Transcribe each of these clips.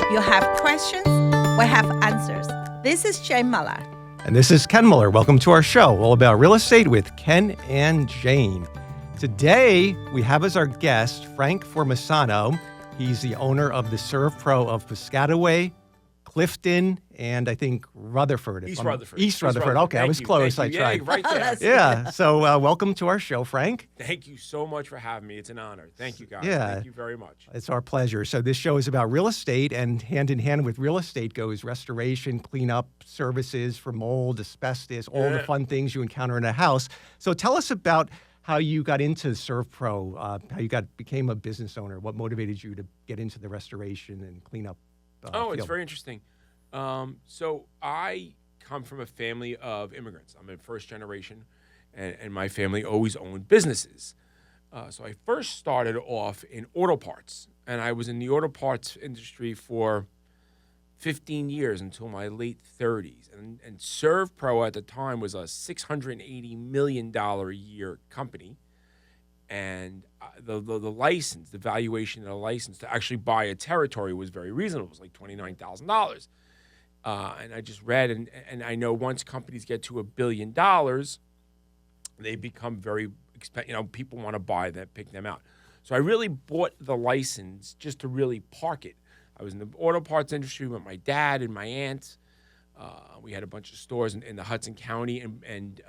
You have questions, we have answers. This is Jane Muller. And this is Ken Muller. Welcome to our show, all about real estate with Ken and Jane. Today, we have as our guest Frank Formisano. He's the owner of the ServePro of Piscataway, Clifton, and I think Rutherford. East Rutherford. East Rutherford. Okay, I was close. I tried. Yeah, right there. Yeah. So welcome to our show, Frank. Thank you so much for having me. It's an honor. Thank you, guys. Yeah. Thank you very much. It's our pleasure. So this show is about real estate, and hand in hand with real estate goes restoration, cleanup services for mold, asbestos, all the fun things you encounter in a house. So tell us about how you got into ServePro, how you became a business owner. What motivated you to get into the restoration and cleanup? It's very interesting. So I come from a family of immigrants. I'm a first generation, and my family always owned businesses. So I first started off in auto parts, and I was in the auto parts industry for 15 years until my late 30s. And ServePro at the time was a $680 million a year company. And the license, the valuation of the license to actually buy a territory was very reasonable. It was like $29,000. And I just read, and I know once companies get to $1 billion, they become very expensive. People want to buy them, pick them out. So I really bought the license just to really park it. I was in the auto parts industry with my dad and my aunt. We had a bunch of stores in the Hudson County and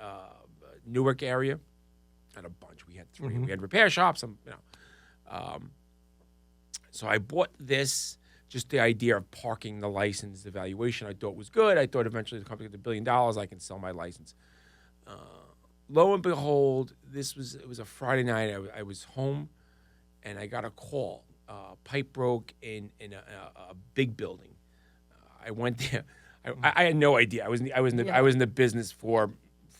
Newark area. Not a bunch. We had 3. We had repair shops. So I bought this, just the idea of parking the license, the valuation I thought was good. I thought eventually the company got $1 billion, I can sell my license. Lo and behold, it was a Friday night. I was home, and I got a call. Pipe broke in a big building. I went there. I had no idea. I was in the business for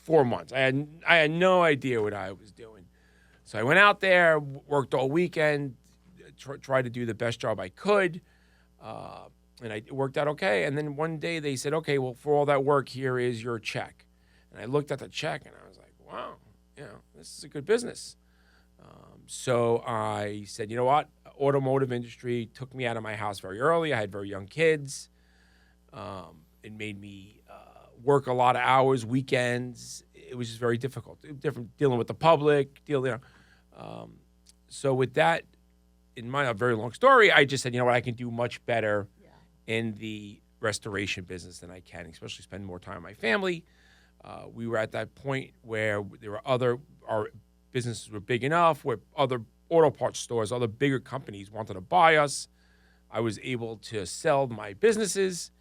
4 months. I had no idea what I was doing. So I went out there, worked all weekend, tried to do the best job I could, and it worked out okay. And then one day they said, okay, well, for all that work, here is your check. And I looked at the check, and I was like, wow, this is a good business. So I said, you know what? Automotive industry took me out of my house very early. I had very young kids. It made me work a lot of hours, weekends. It was just very difficult. Different dealing with the public, so with that, in a very long story, I just said, you know what, I can do much better in the restoration business than I can, especially spend more time with my family. We were at that point where our businesses were big enough, where other auto parts stores, other bigger companies wanted to buy us. I was able to sell my businesses,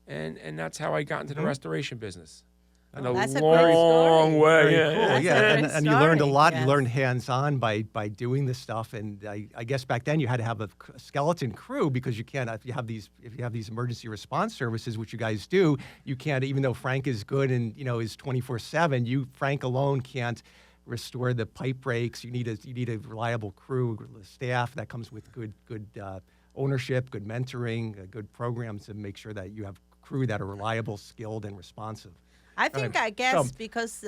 and that's how I got into the restoration business. And that's a a great long story. way. Very cool. That's Yeah, a great and you learned a story. lot. Yes. You learned hands-on by doing this stuff. And I guess back then you had to have a skeleton crew, because you can't, if you have these emergency response services, which you guys do, you can't, even though Frank is good and is 24/7. Frank alone can't restore the pipe breaks. You need a reliable crew, staff that comes with good ownership, good mentoring, a good program to make sure that you have crew that are reliable, skilled, and responsive. I guess because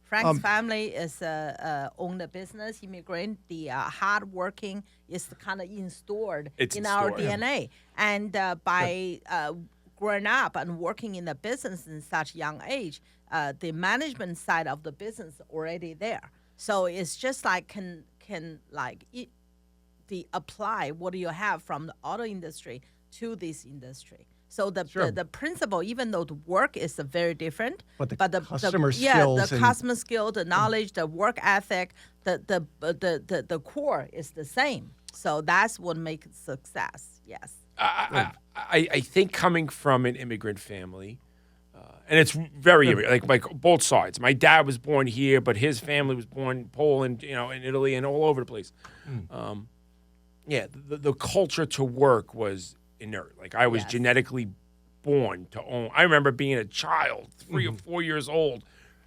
Frank's family is own the business, immigrant, the hard working is kind of installed in our DNA. And by growing up and working in the business in such young age, the management side of the business already there. So it's just like can apply what do you have from the auto industry to this industry. So the principle, even though the work is very different, but the customer skills, the customer skill, the knowledge, the work ethic, the core is the same. So that's what makes it success. Yes. I think coming from an immigrant family, and it's very like both sides. My dad was born here, but his family was born in Poland, in Italy, and all over the place. The culture to work was inert. Like I was genetically born to own. I remember being a child, 3 or 4 years old,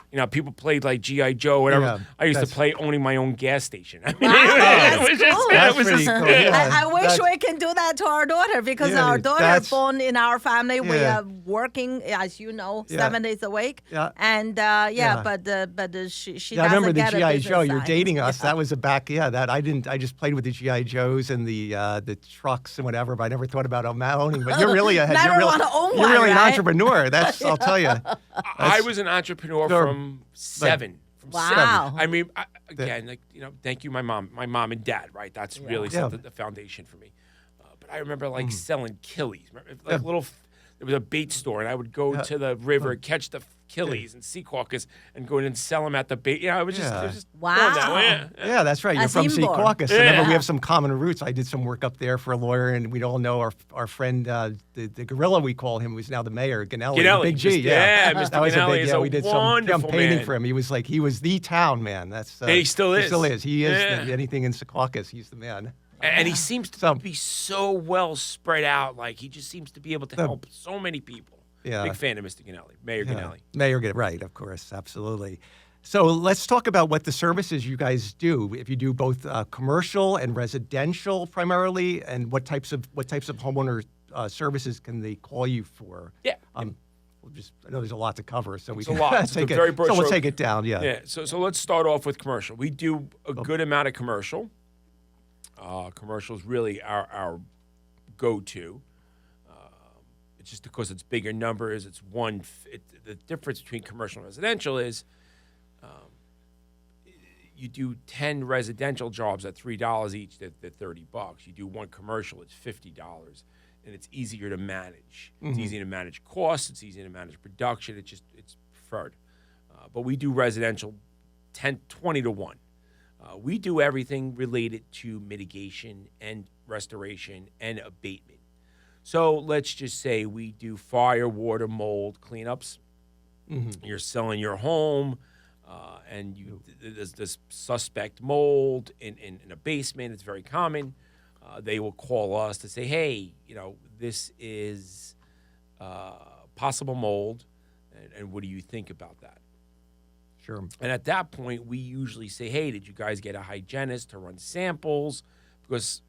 You know, people played like G.I. Joe, whatever. Yeah, I used to play owning my own gas station. I mean, Wow, it was that's just, cool. it was That's just, pretty cool, yeah. I wish That's- we can do that to our daughter because Yeah, our daughter that's- born in our family. We Yeah. are working, as you know, Yeah. 7 days a week. Yeah. And Yeah. but she Yeah, I remember doesn't the get a GI business Joe. You're side. dating us. Yeah. That was a back. Yeah, that I didn't. I just played with the GI Joes and the trucks and whatever. But I never thought about owning. But you're really Never you're really, wanna own you're one, really an right? entrepreneur. That's I'll tell you. I was an entrepreneur Sure. from 7. From Wow. 7. I mean, again, like, you know, thank you, my mom and dad, right? That's really Yeah. something, the foundation for me. But I remember like selling killies, like Yeah. little. There was a bait store, and I would go to the river, catch the killies and sea caucus, and go in and sell them at the bait. You know, it was just, Yeah. it was just Wow. going that way. Yeah. Yeah, that's right. You're That's from inborn. Secaucus. I remember Yeah. we have some common roots. I did some work up there for a lawyer, and we all know our friend, the gorilla we call him, who's now the mayor, Ganelli. Ganelli, Big G. Mr. yeah, Mr. That was a Ganelli big, is yeah, a we did some wonderful campaigning man. for him. He was the town man. That's He still is. He still is. He is Yeah. anything in Secaucus. He's the man. And he seems to So- be so well spread out. Like, he just seems to be able to help so many people. Yeah. Big fan of Mr. Ganelli, Mayor Ganelli. Mayor, right, of course, absolutely. So let's talk about what the services you guys do. If you do both commercial and residential primarily, and what types of homeowner services can they call you for? Yeah. I know there's a lot to cover, so we It's a can lot. It's take a it. very broad So we'll stroke. take it down. Yeah. Yeah, so let's start off with commercial. We do a good amount of commercial. Commercial is really our go-to. It's just because it's bigger numbers. It's the difference between commercial and residential is you do 10 residential jobs at $3 each. They're $30. You do one commercial, it's $50, and it's easier to manage. It's easy to manage costs. It's easy to manage production. It's preferred. But we do residential 20 to 1. We do everything related to mitigation and restoration and abatement. So let's just say we do fire, water, mold cleanups. You're selling your home, and there's this suspect mold in a basement. It's very common. They will call us to say, hey, you know, this is possible mold, and what do you think about that? Sure. And at that point, we usually say, hey, did you guys get a hygienist to run samples? Because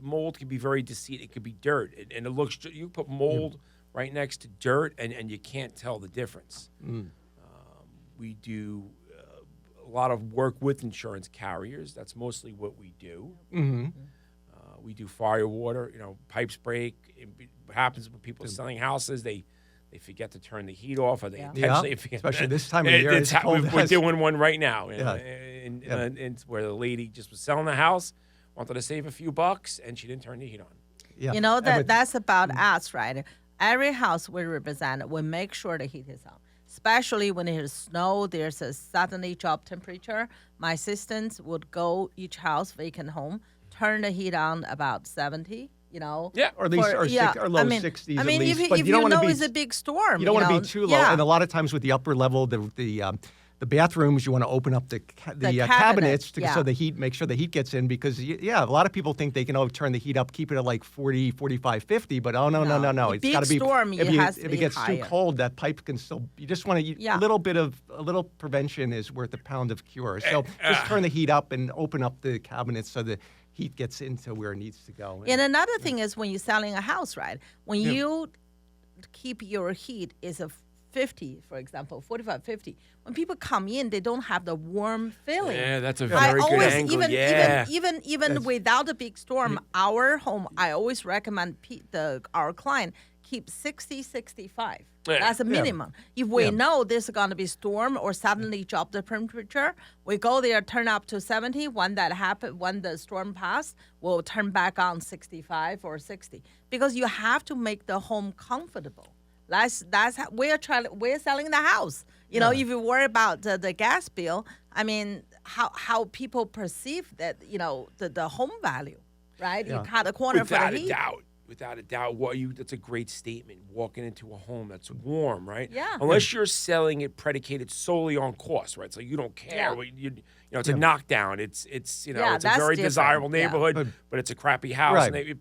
mold can be very deceitful. It could be dirt. And it looks, you put mold right next to dirt, and you can't tell the difference. We do a lot of work with insurance carriers. That's mostly what we do. We do fire, water, pipes break. What happens when people are selling houses, they forget to turn the heat off, or they intentionally forget. Especially this time of year. It's cold We're as- doing one right now, Yeah. and where the lady just was selling the house, wanted to save a few bucks, and she didn't turn the heat on. Yeah. You know, And with- that's about us, right? Every house we represent, we make sure the heat is on. Especially when there's snow, there's a suddenly drop temperature. My assistants would go each house, vacant home, turn the heat on about 70, Yeah. Or at least, or low 60s at least. If But you don't wanna know be- it's a big storm. You don't want to be too low. Yeah. And a lot of times with the upper level, the bathrooms, you want to open up the cabinets, cabinets yeah. so make sure the heat gets in, because a lot of people think they can turn the heat up, keep it at like 40, 45, 50, but no. The It's big got to be storm, if it has to if be it gets higher. too cold, that pipe can still. You just want to a little prevention is worth a pound of cure. So just turn the heat up and open up the cabinets so the heat gets into where it needs to go. And another thing is when you're selling a house, right? When you keep your heat is a 50, for example, 45, 50. When people come in, they don't have the warm feeling. Yeah, that's a I very good always, angle. even without a big storm, our home, I always recommend our client keep 60, 65. Yeah. That's a minimum. If we know there's going to be storm or suddenly drop the temperature, we go there, turn up to 70. When that happens, when the storm passes, we'll turn back on 65 or 60, because you have to make the home comfortable. That's how we're selling the house. You know, if you worry about the gas bill, I mean, how people perceive that, the home value, right? Yeah. You cut a corner for the heat. Without a doubt, that's a great statement. Walking into a home that's warm, right? Yeah. Unless you're selling it predicated solely on cost, right? So you don't care. Yeah. It's a knockdown. It's it's a that's very different. desirable Yeah. neighborhood, but it's a crappy house. Right.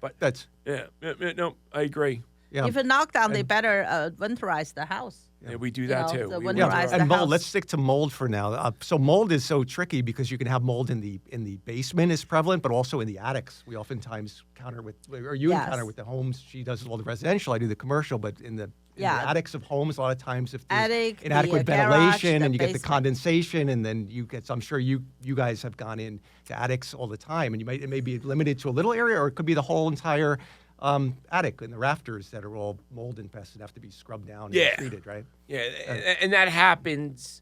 No, I agree. Yeah. If a knockdown, they better winterize the house. Yeah, we do that too. The We winterize the and mold. house. Let's stick to mold for now. So mold is so tricky because you can have mold in the basement is prevalent, but also in the attics. We oftentimes encounter with, or you encounter with the homes. She does all the residential. I do the commercial, but in the attics of homes, a lot of times if there's inadequate ventilation and you get the condensation, and then you get. So I'm sure you guys have gone in to attics all the time, and it may be limited to a little area, or it could be the whole entire attic and the rafters that are all mold infested have to be scrubbed down and treated, right? Yeah, and that happens.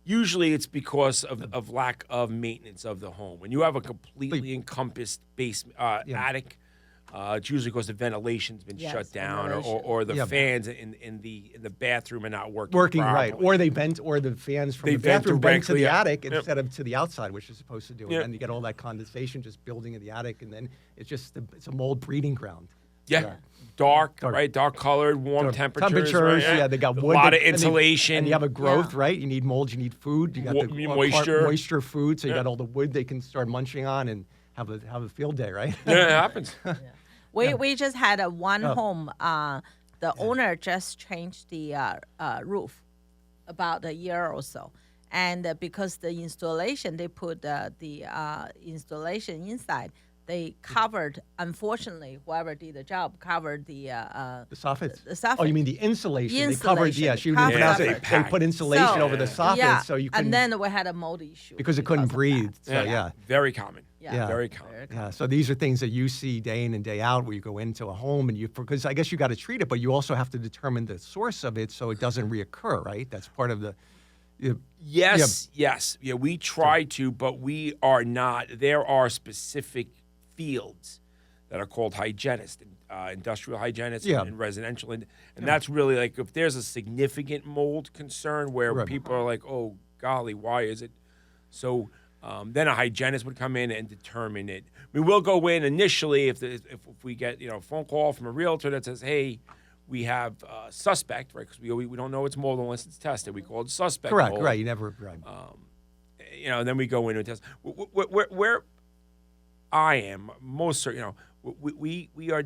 Usually it's because of lack of maintenance of the home. When you have a completely encompassed basement attic, it's usually because the ventilation's been shut down, or the fans in the bathroom are not working right, properly. or they vent, or the fans from the bathroom vent to the attic instead of to the outside, which is supposed to do. And then you get all that condensation just building in the attic, and then it's just it's a mold breeding ground. Yeah. Dark, right? Dark colored, warm temperatures. Right? Yeah, they got wood, a lot of insulation. And you have a growth, right? You need mold, you need food. You got the moisture food, so you got all the wood they can start munching on and have a field day, right? Yeah, it happens. We just had one home. The owner just changed the roof about a year or so. And because the installation, they put the installation inside. They covered, unfortunately, whoever did the job covered the soffits. The soffit. Oh, you mean the insulation? They covered, she didn't pronounce it. They put insulation over the soffit, so you couldn't. And then we had a mold issue because it couldn't breathe. So very common. Yeah, very common. Yeah, so these are things that you see day in and day out where you go into a home and because I guess you got to treat it, but you also have to determine the source of it so it doesn't reoccur, right? That's part of the. Yes. Yeah, we try to, but we are not. There are specific fields that are called hygienists, industrial hygienists and residential. And that's really like if there's a significant mold concern where people are like, oh, golly, why is it? So then a hygienist would come in and determine it. We will go in initially if we get a phone call from a realtor that says, hey, we have a suspect, right? Because we don't know it's mold unless it's tested. We call it suspect Correct, mold. right. You never, right. And then we go in and test. Where I am most certain, we are.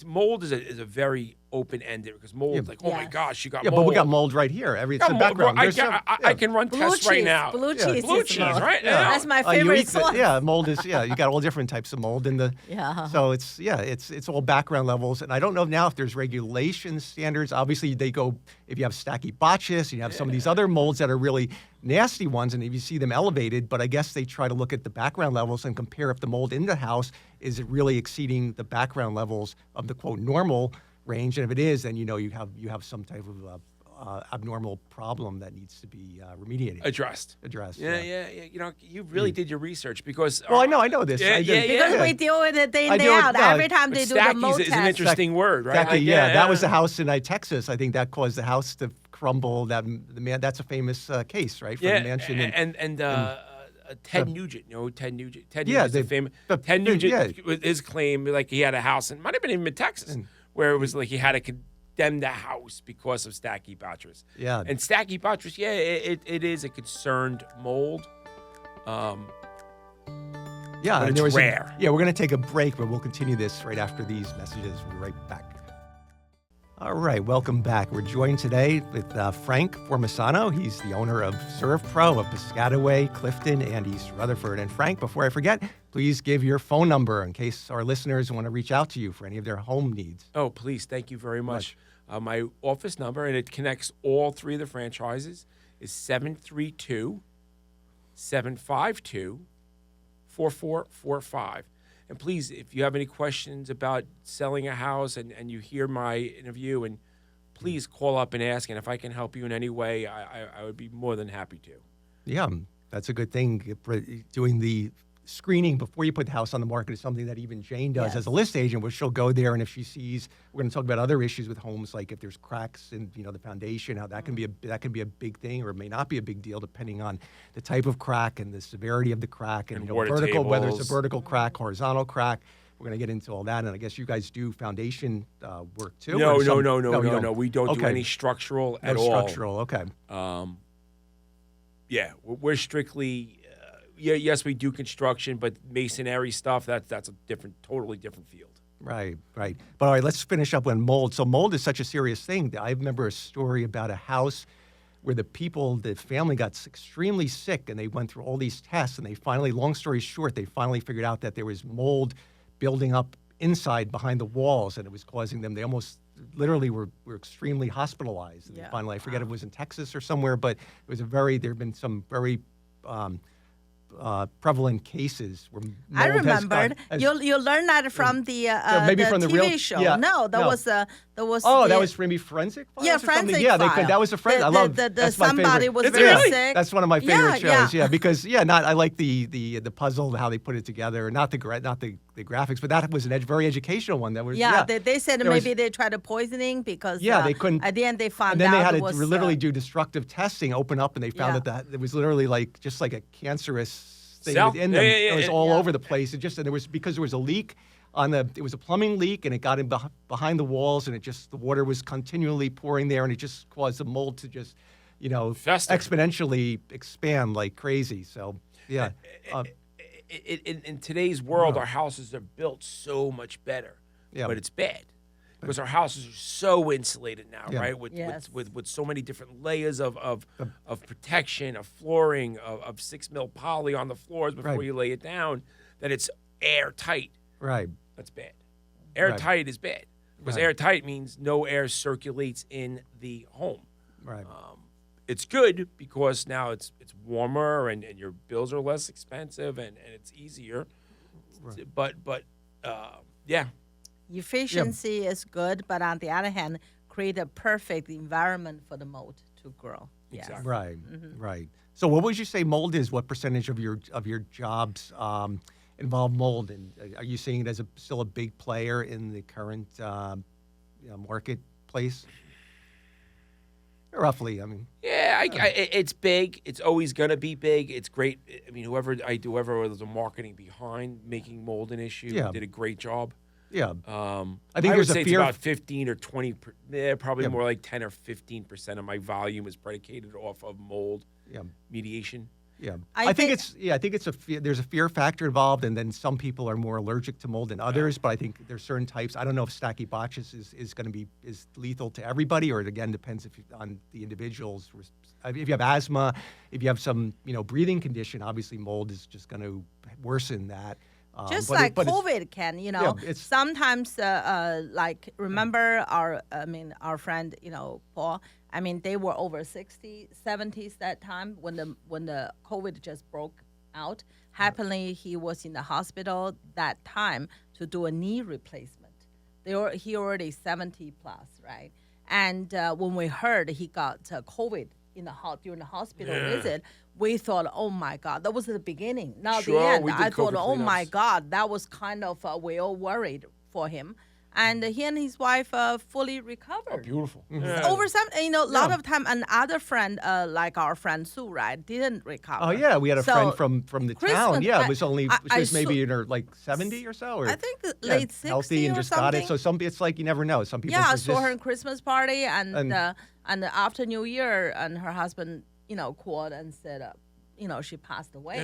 Mold is a very open-ended because mold is like, oh my gosh, you got mold. Yeah, but we got mold right here. It's the background. I can run tests right now. Blue cheese, right? Yeah. That's my favorite sauce. Mold is you got all different types of mold in the. So it's all background levels, and I don't know now if there's regulation standards. Obviously, they go if you have Stachybotrys, you have some of these other molds that are really nasty ones, and if you see them elevated, but I guess they try to look at the background levels and compare if the mold in the house is it really exceeding the background levels of the quote normal range, and if it is, then you have some type of abnormal problem that needs to be remediated, addressed. Yeah. You really did your research because. Well, I know this. Because we deal with it day in day out. Every time they do the mold test. Is an interesting word, right? That was the house in Texas. I think that caused the house to crumble. That's a famous case, right? For the mansion and Ted Nugent, Ted Nugent. Ted Nugent, his claim, like he had a house, and might have been even in Texas, where it was like he had to condemn the house because of Stachybotrys. Yeah. And Stachybotrys, it is a concerned mold. But it's rare. We're going to take a break, but we'll continue this right after these messages. We'll be right back. All right, welcome back. We're joined today with Frank Formisano. He's the owner of ServePro of Piscataway, Clifton, and East Rutherford. And Frank, before I forget, please give your phone number in case our listeners want to reach out to you for any of their home needs. Oh, please. Thank you very much. My office number, and it connects all three of the franchises, is 732-752-4445. And please, if you have any questions about selling a house and you hear my interview, and please call up and ask. And if I can help you in any way, I would be more than happy to. Yeah, that's a good thing. Doing the screening before you put the house on the market is something that even Jane does as a list agent, where she'll go there, and if she sees, we're going to talk about other issues with homes, like if there's cracks in the foundation, how that can be a big thing, or it may not be a big deal depending on the type of crack and the severity of the crack, and vertical, whether it's a vertical crack, horizontal crack. We're going to get into all that, and I guess you guys do foundation work too. No. We don't do any structural at all. Structural, okay. We're strictly. Yes, we do construction, but masonry stuff, that's a totally different field. Right, right. But all right, let's finish up on mold. So mold is such a serious thing. I remember a story about a house where the family got extremely sick, and they went through all these tests, and they finally, long story short, they finally figured out that there was mold building up inside behind the walls, and it was causing them, they almost literally were extremely hospitalized. And finally, I forget if it was in Texas or somewhere, but it was there have been some very prevalent cases where mold I remembered. You learned that from the maybe the from the TV real show. Yeah, No, that was Oh, that was maybe Forensic Files? Yeah, or something? Forensic Yeah, File. that was a friend. I love that's my somebody favorite. was Is it very really? sick. That's one of my favorite shows. Yeah. Because I like the puzzle, how they put it together. Not the graphics, but that was a very educational one. That was They said maybe they tried a poisoning because they couldn't. At the end, they found and then out they had it was, to literally do destructive testing, open up, and they found that it was literally just like a cancerous thing Cell? within them. It was all Yeah. over the place. And there was, because there was a leak it was a plumbing leak, and it got in behind the walls, and the water was continually pouring there, and it just caused the mold to just, Fester. exponentially expand like crazy. So yeah. In today's world, our houses are built so much better, but it's bad. Because our houses are so insulated now, right? With so many different layers of protection, of flooring, of 6 mil poly on the floors before you lay it down, that it's airtight. Right. That's bad. Airtight is bad. Because airtight means no air circulates in the home. Right. It's good because now it's warmer and your bills are less expensive and it's easier. Right. But yeah. Efficiency is good, but on the other hand, create a perfect environment for the mold to grow. Exactly. Right, right. So what would you say mold is? What percentage of your jobs involve mold? And are you seeing it as still a big player in the current marketplace? Roughly, I mean. Yeah, it's big. It's always going to be big. It's great. I mean, whoever was the marketing behind making mold an issue did a great job. Yeah, I think there's a fear. It's about 15 or 20. Probably more like 10 or 15% of my volume is predicated off of mold mediation. Yeah, I think it's a fear. There's a fear factor involved, and then some people are more allergic to mold than others. But I think there's certain types. I don't know if Stachybotrys is going to be lethal to everybody, or it again depends on the individuals. If you have asthma, if you have some breathing condition, obviously mold is just going to worsen that. Just like COVID can, sometimes remember our friend, Paul. I mean, they were over 60s, 70s that time when the COVID just broke out. Happily, he was in the hospital that time to do a knee replacement. He already 70 plus, right? And when we heard he got COVID during the hospital visit, we thought, oh my God, that was the beginning. Now the end, I thought, oh my God, that was kind of we all worried for him. And he and his wife fully recovered. Oh, beautiful. Yeah. Over some, a lot of time, another friend, like our friend Sue, right, didn't recover. Oh yeah, we had a friend from the town. Yeah, it was only she was maybe in her 70 or so, or I think late 60 healthy and or just something. got it. So it's like you never know. Some people. Yeah, I saw her in Christmas party, and after New Year, and her husband, called and said, she passed away.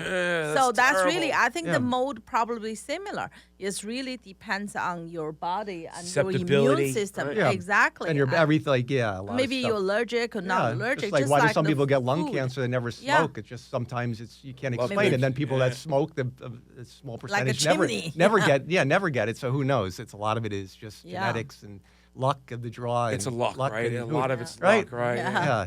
So that's really, I think the mold probably similar. It really depends on your body and your immune system. Right. Yeah. Exactly. And your everything, maybe you're allergic or not allergic. Just why do some people get lung food. cancer that never smoke? It's just sometimes you can't explain it. And then people that smoke, the small percentage never get it. So who knows? A lot of it is just genetics and luck of the draw. It's a luck, right? A lot of it's luck, right? Yeah.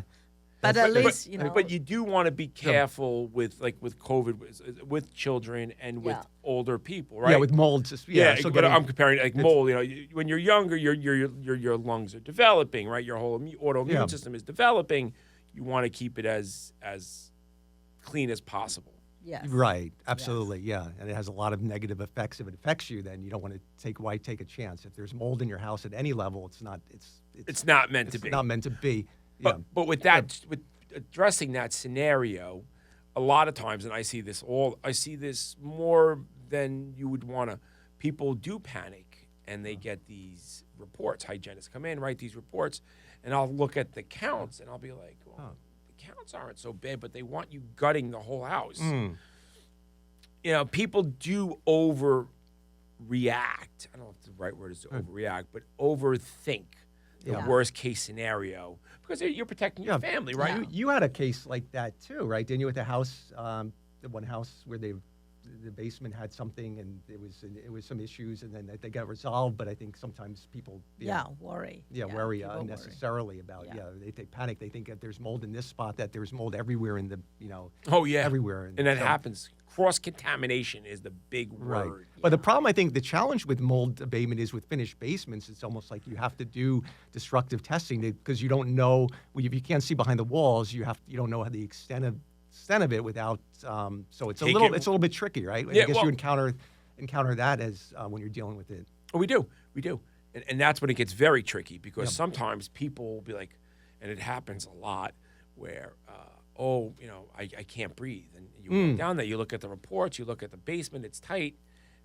But at least, But you do want to be careful with COVID, with children and with older people, right? Yeah, with mold. But I'm comparing mold. When you're younger, your lungs are developing, right? Your whole autoimmune system is developing. You want to keep it as clean as possible. Yes. Right. Absolutely. Yes. Yeah. And it has a lot of negative effects. If it affects you, then you don't want to take a chance. If there's mold in your house at any level, it's not meant to be. It's not meant to be. But with addressing that scenario, a lot of times, and I see this more than you would want to. People do panic, and they get these reports. Hygienists come in, write these reports, and I'll look at the counts, and I'll be like, well, the counts aren't so bad, but they want you gutting the whole house. People do react. I don't know if the right word is to overreact, but overthink the worst case scenario because you're protecting your family, right? Yeah. You had a case like that too, right? Didn't you, with the house, the one house where the basement had something and it was some issues and then they got resolved. But I think sometimes people worry. Worry unnecessarily about they panic. They think that there's mold in this spot, that there's mold everywhere in the everywhere. And that happens. Cross contamination is the big word. Right. But the problem, I think, the challenge with mold abatement is with finished basements. It's almost like you have to do destructive testing because you don't know. If you can't see behind the walls, you don't know how the extent of it without. So it's a little bit tricky, right? Yeah, I guess you encounter that as when you're dealing with it. Oh, we do, and that's when it gets very tricky because sometimes people will be like, and it happens a lot where. I can't breathe. And you walk down there, you look at the reports, you look at the basement, it's tight,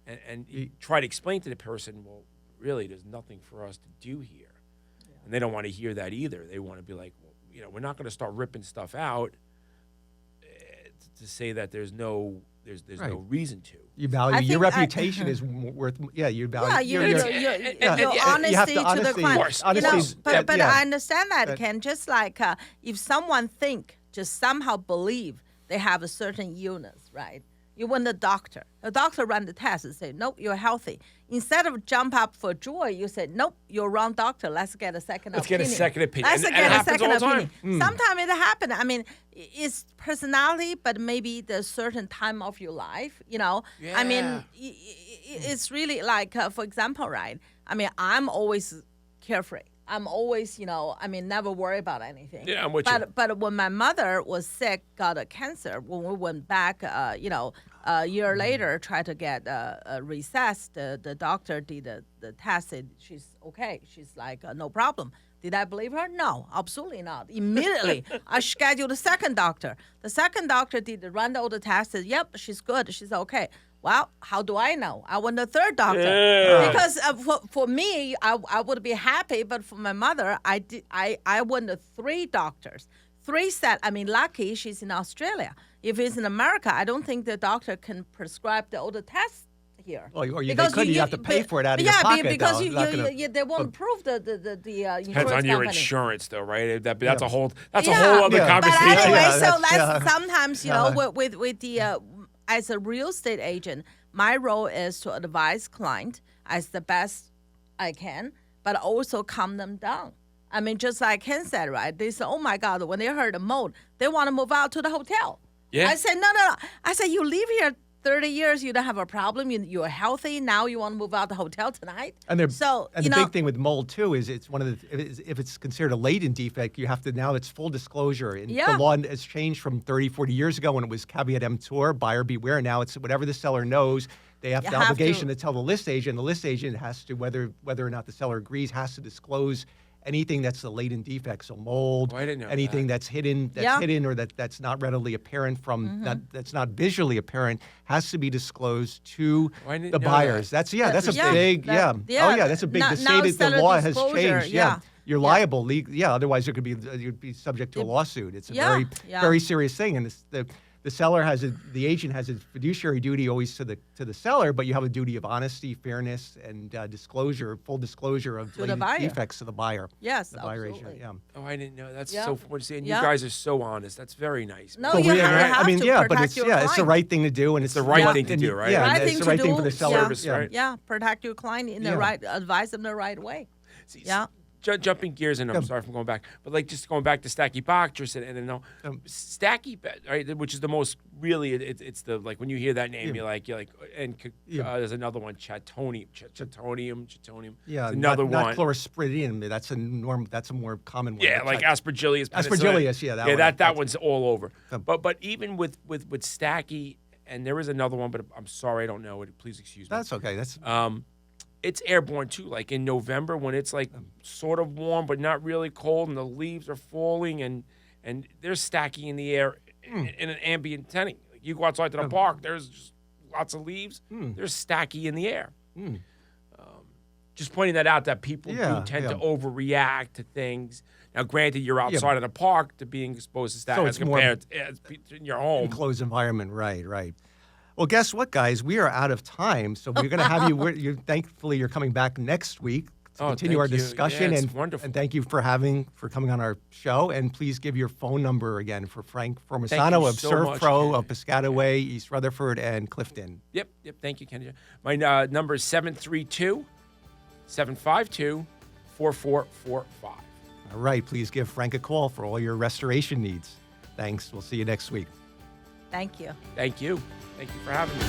and you try to explain to the person, well, really, there's nothing for us to do here. Yeah. And they don't want to hear that either. They want to be like, well, we're not going to start ripping stuff out to say that there's no reason to. You value your reputation is worth. Yeah, you value your honesty to the client. But I understand that, Ken. Just like if someone just somehow believe they have a certain illness, right? You went to the doctor run the test and say, nope, you're healthy. Instead of jump up for joy, you say, nope, you're wrong, doctor. Let's get a second opinion. Let's get a second opinion. Let's get a second opinion. Sometimes it happens. I mean, it's personality, but maybe the certain time of your life, Yeah. I mean, it's really like, for example, right? I mean, I'm always carefree. I'm always, never worry about anything. Yeah, I'm with you. But when my mother was sick, got a cancer, when we went back, a year later, tried to get recessed, the doctor did the test, said she's okay. She's like, no problem. Did I believe her? No, absolutely not. Immediately, I scheduled a second doctor. The second doctor run all the tests, said, yep, she's good, she's okay. Well, how do I know? I went to the third doctor because for me, I would be happy, but for my mother, I went to 3 doctors. 3 said, lucky she's in Australia. If it's in America, I don't think the doctor can prescribe all the tests here. Well, or you have to pay for it out of your pocket. Yeah, because they won't prove the insurance depends on your company. insurance, though, right? That's a whole other conversation. But anyway, sometimes with the as a real estate agent, my role is to advise client as the best I can, but also calm them down. I mean, just like Ken said, right? They say, oh, my God, when they heard the mold, they want to move out to the hotel. Yeah. I said, no. I said, you live here 30 years, you don't have a problem. You're healthy. Now you want to move out the hotel tonight. And the big thing with mold too is it's one of if it's considered a latent defect, you have to now it's full disclosure. And the law has changed from 30, 40 years ago when it was caveat emptor, buyer beware. Now it's whatever the seller knows. They have the obligation to tell the list agent. The list agent has to, whether or not the seller agrees, has to disclose anything that's a latent defect, so mold, anything that's hidden, or that's not readily apparent from that's not visually apparent, has to be be to the buyers. That's a big that's a big. The law has changed. You're liable. Otherwise you'd be subject to a lawsuit. It's a very serious thing, and the seller the agent has a fiduciary duty always to the seller, but you have a duty of honesty, fairness, and full disclosure of defects to the buyer. Yes, the buyer absolutely. Agent, Oh, I didn't know. That's so much. And you guys are so honest. That's very nice. No, you have to protect your client. It's the right thing to do, and it's the right thing to do, right? Yeah, it's the right thing for the seller. Right? Yeah, protect your client in the right, advise them the right way. Jumping gears, and I'm sorry for going back, but just going back to Stacky Bactress and Stacky, right, which is the most really it's the when you hear that name you're like and there's another one Chatonium. Yeah, another one. Not chlorospiridium. That's a more common one. Yeah, like Aspergillus. Aspergillus, that one's all over. But even with Stacky, and there is another one, but I'm sorry I don't know it. Please excuse me. That's okay. That's it's airborne too. Like in November when it's sort of warm but not really cold, and the leaves are falling, and there's Stacky in the air in an ambient setting. Like you go outside to the park, there's just lots of leaves. There's Stacky in the air. Just pointing that out that people do tend to overreact to things. Now, granted, you're outside of the park to being exposed to Stacky as compared to in your home. Enclosed environment, right. Well, guess what, guys? We are out of time, so we're going to have you. Thankfully, you're coming back next week to continue our discussion. Yeah, it's and wonderful. And thank you for coming on our show. And please give your phone number again for Frank Formisano of ServePro of Piscataway, East Rutherford, and Clifton. Yep. Thank you, Ken. My number is 732-752-4445. All right. Please give Frank a call for all your restoration needs. Thanks. We'll see you next week. Thank you. Thank you. Thank you for having me.